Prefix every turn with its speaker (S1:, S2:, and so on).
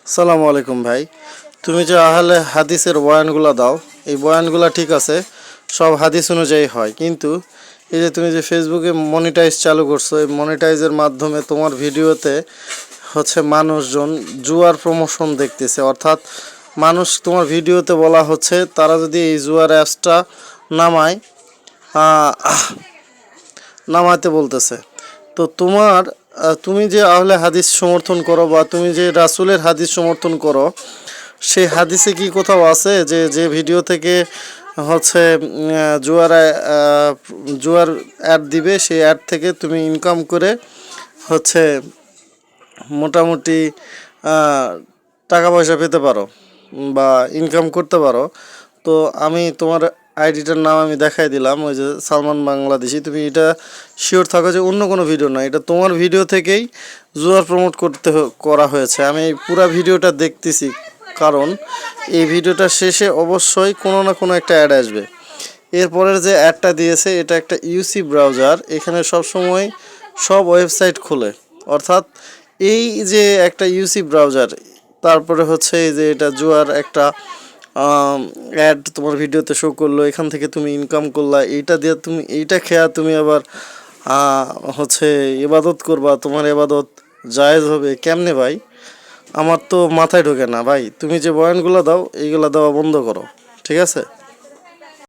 S1: আসসালামু আলাইকুম ভাই। তুমি যে আহলে হাদিসের বয়ানগুলো দাও, এই বয়ানগুলো ঠিক আছে, সব হাদিস অনুযায়ী হয়, কিন্তু এই যে তুমি যে ফেসবুকে মনিটাইজ চালু করছো, এই মনিটাইজের মাধ্যমে তোমার ভিডিওতে মানুষজন জুয়ার প্রমোশন দেখতেছে। অর্থাৎ মানুষ তোমার ভিডিওতে বলা হচ্ছে তারা যদি এই জুয়ার অ্যাপসটা নামায়, নামাতে বলতেছে। তো তুমি যে আহলে হাদিস সমর্থন করো বা তুমি যে রাসূলের হাদিস সমর্থন করো, সেই হাদিসে কি কোথাও আছে যে যে ভিডিও থেকে জুয়ার জুয়ার অ্যাড দিবে, সেই অ্যাড থেকে তুমি ইনকাম করে হচ্ছে মোটামুটি টাকা পয়সা পেতে পারো বা ইনকাম করতে পারো? তো আমি তোমার আইডিটার নাম আমি দেখাই দিলাম, ওই যে সালমান বাংলাদেশি। তুমি এটা শিওর থাকো যে অন্য কোনো ভিডিও না, এটা তোমার ভিডিও থেকেই জুয়ার প্রমোট করা হয়েছে। আমি এই পুরো ভিডিওটা দেখতেছি, কারণ এই ভিডিওটার শেষে অবশ্যই কোনো না কোনো একটা অ্যাড আসবে। এরপরের যে অ্যাডটা দিয়েছে এটা একটা ইউসি ব্রাউজার, এখানে সবসময় সব ওয়েবসাইট খোলে। অর্থাৎ এই যে একটা ইউসি ব্রাউজার, তারপরে এই যে এটা জুয়ার একটা অ্যাড তোমার ভিডিওতে শো করলো, এখান থেকে তুমি ইনকাম করলা, এইটা দিয়ে তুমি এইটা খেয়া তুমি আবার ইবাদত করবা, তোমার ইবাদত জায়েজ হবে কেমনে ভাই? আমার তো মাথায় ঢোকে না ভাই। তুমি যে বয়ানগুলো দাও এইগুলো দেওয়া বন্ধ করো, ঠিক আছে?